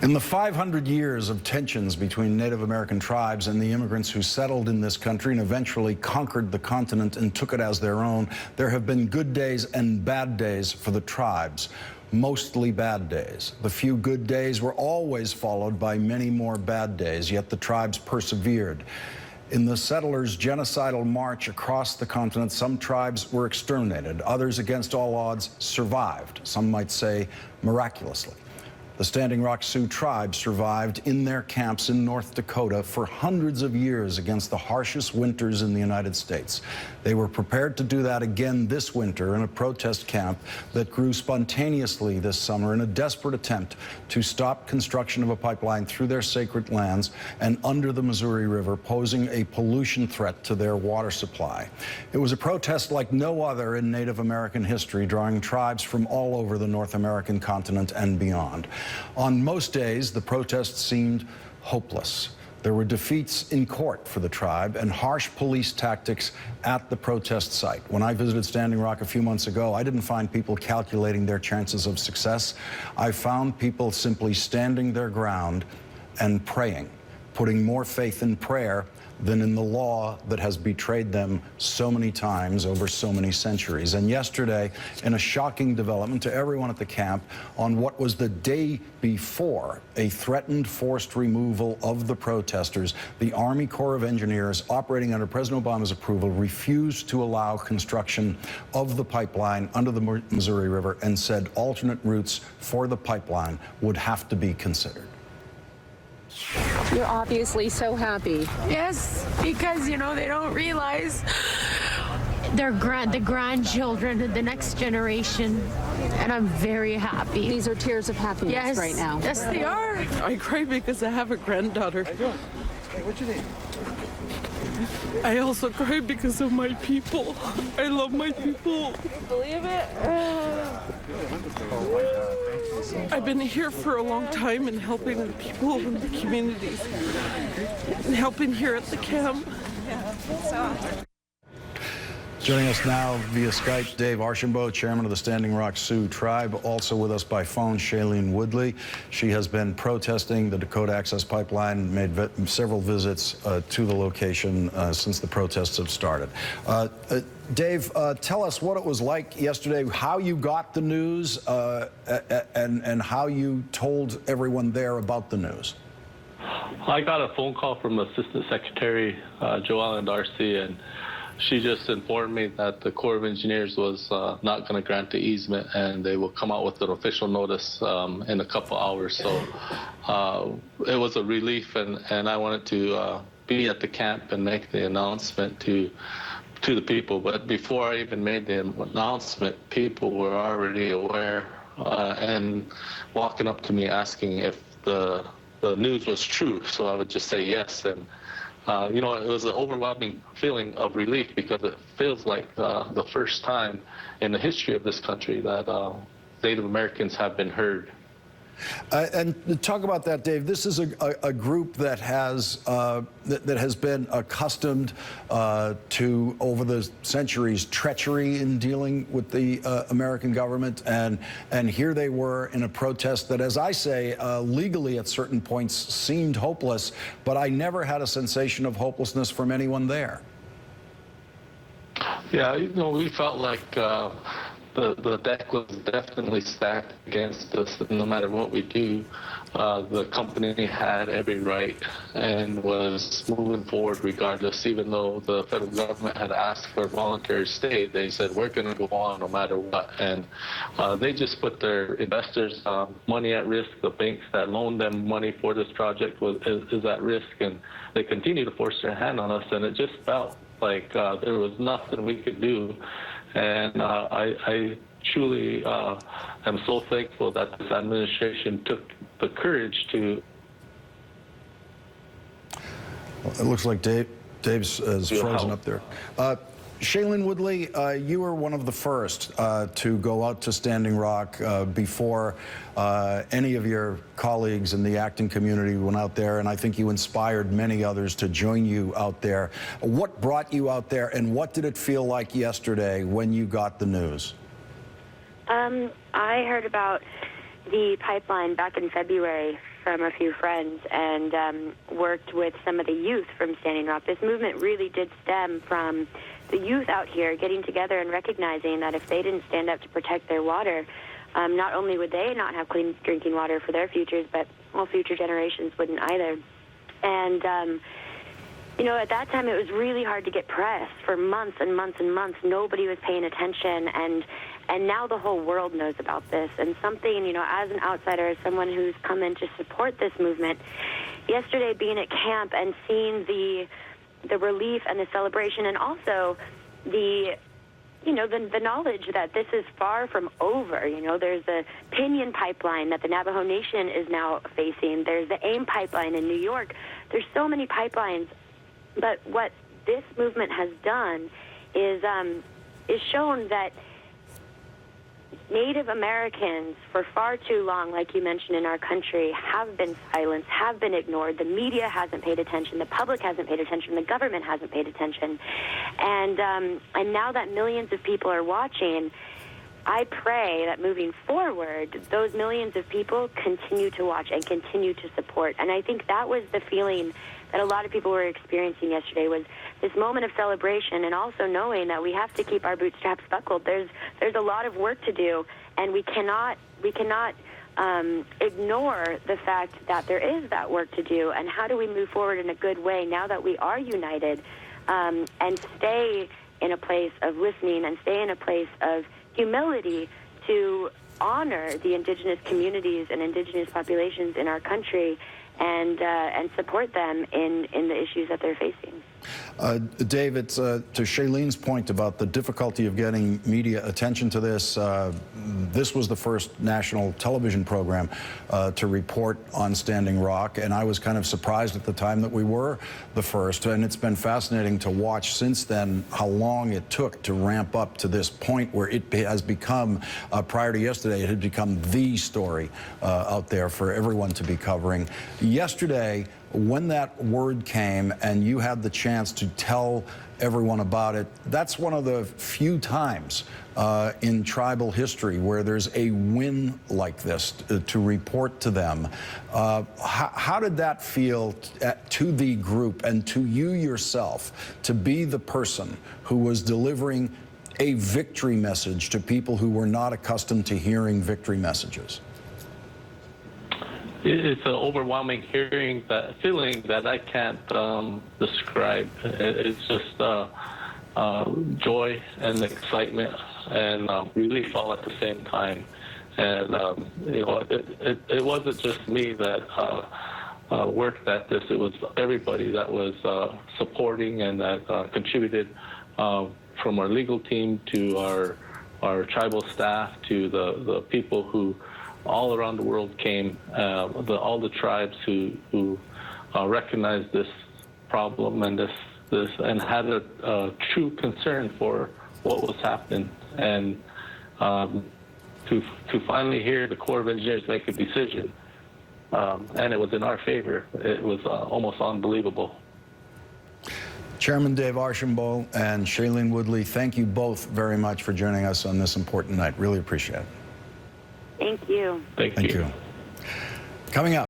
In the 500 years of tensions between Native American tribes and the immigrants who settled in this country and eventually conquered the continent and took it as their own, there have been good days and bad days for the tribes, mostly bad days. The few good days were always followed by many more bad days, yet the tribes persevered. In the settlers' genocidal march across the continent, some tribes were exterminated. Others, against all odds, survived, some might say miraculously. The Standing Rock Sioux tribe survived in their camps in North Dakota for hundreds of years against the harshest winters in the United States. They were prepared to do that again this winter in a protest camp that grew spontaneously this summer in a desperate attempt to stop construction of a pipeline through their sacred lands and under the Missouri River, posing a pollution threat to their water supply. It was a protest like no other in Native American history, drawing tribes from all over the North American continent and beyond. On most days, the protests seemed hopeless. There were defeats in court for the tribe and harsh police tactics at the protest site. When I visited Standing Rock a few months ago, I didn't find people calculating their chances of success. I found people simply standing their ground and praying, putting more faith in prayer than in the law that has betrayed them so many times over so many centuries. And yesterday, in a shocking development to everyone at the camp, on what was the day before a threatened forced removal of the protesters, the Army Corps of Engineers, operating under President Obama's approval, refused to allow construction of the pipeline under the Missouri River and said alternate routes for the pipeline would have to be considered. You're obviously so happy. Yes, because, you know, they don't realize the grandchildren and the next generation, and I'm very happy. These are tears of happiness right now. Yes, they are. I cry because I have a granddaughter. How you doing? Hey, what's your name? I also cry because of my people. I love my people. Can you believe it? I've been here for a long time and helping the people in the communities and helping here at the camp. Joining us now via Skype, Dave Archambault, chairman of the Standing Rock Sioux tribe. Also with us by phone, Shailene Woodley. She has been protesting the Dakota Access Pipeline, made several visits to the location since the protests have started. Dave, tell us what it was like yesterday, how you got the news, and how you told everyone there about the news. I got a phone call from Assistant Secretary Joellen Darcy, and she just informed me that the Corps of Engineers was not going to grant the easement, and they will come out with an official notice in a couple hours. So it was a relief, and I wanted to be at the camp and make the announcement to the people. But before I even made the announcement, people were already aware and walking up to me asking if the news was true. So I would just say yes. And you know, it was an overwhelming feeling of relief because it feels like the first time in the history of this country that Native Americans have been heard. And talk about that, Dave. This is a group that has been accustomed to, over the centuries, treachery in dealing with the American government, and here they were in a protest that, as I say, legally at certain points seemed hopeless, but I never had a sensation of hopelessness from anyone there. Yeah, you know, we felt like the deck was definitely stacked against us. No matter what we do, the company had every right and was moving forward regardless. Even though the federal government had asked for a voluntary stay, they said, we're going to go on no matter what. And they just put their investors' money at risk. The banks that loaned them money for this project is at risk, and they continue to force their hand on us. And it just felt like there was nothing we could do. And I truly am so thankful that this administration took the courage to. Well, it looks like Dave's frozen up there. Shailene Woodley, you were one of the first to go out to Standing Rock before any of your colleagues in the acting community went out there, and I think you inspired many others to join you out there. What brought you out there, and what did it feel like yesterday when you got the news? I heard about the pipeline back in February from a few friends and worked with some of the youth from Standing Rock. This movement really did stem from the youth out here getting together and recognizing that if they didn't stand up to protect their water, not only would they not have clean drinking water for their futures, but all future generations wouldn't either. And, you know, at that time it was really hard to get press. For months and months and months, nobody was paying attention, and now the whole world knows about this. And something, you know, as an outsider, as someone who's come in to support this movement, yesterday being at camp and seeing the relief and the celebration, and also the, you know, the knowledge that this is far from over. You know, there's the Pinion Pipeline that the Navajo Nation is now facing. There's the AIM Pipeline in New York. There's so many pipelines. But what this movement has done is shown that Native Americans, for far too long, like you mentioned in our country, have been silenced, have been ignored. The media hasn't paid attention. The public hasn't paid attention. The government hasn't paid attention. And now that millions of people are watching, I pray that moving forward, those millions of people continue to watch and continue to support. And I think that was the feeling that a lot of people were experiencing yesterday, was this moment of celebration, and also knowing that we have to keep our bootstraps buckled. There's a lot of work to do, and we cannot ignore the fact that there is that work to do. And how do we move forward in a good way now that we are united, and stay in a place of listening and stay in a place of humility to honor the indigenous communities and indigenous populations in our country, and support them in the issues that they're facing. David, to Shailene's point about the difficulty of getting media attention to this, this was the first national television program to report on Standing Rock, and I was kind of surprised at the time that we were the first, and it's been fascinating to watch since then how long it took to ramp up to this point where it has become, prior to yesterday, it had become the story out there for everyone to be covering. Yesterday, when that word came and you had the chance to tell everyone about it, that's one of the few times in tribal history where there's a win like this to report to them. How did that feel to the group and to you yourself, to be the person who was delivering a victory message to people who were not accustomed to hearing victory messages? It's an overwhelming feeling that I can't describe. It's just joy and excitement and relief all at the same time. And you know, it wasn't just me that worked at this. It was everybody that was supporting and that contributed, from our legal team to our tribal staff to the people who all around the world came, all the tribes who recognized this problem and this and had a true concern for what was happening, and to finally hear the Corps of Engineers make a decision, and it was in our favor. It was almost unbelievable. Chairman Dave Archambault and Shailene Woodley, thank you both very much for joining us on this important night. Really appreciate it. Thank you. Thank you. Coming up.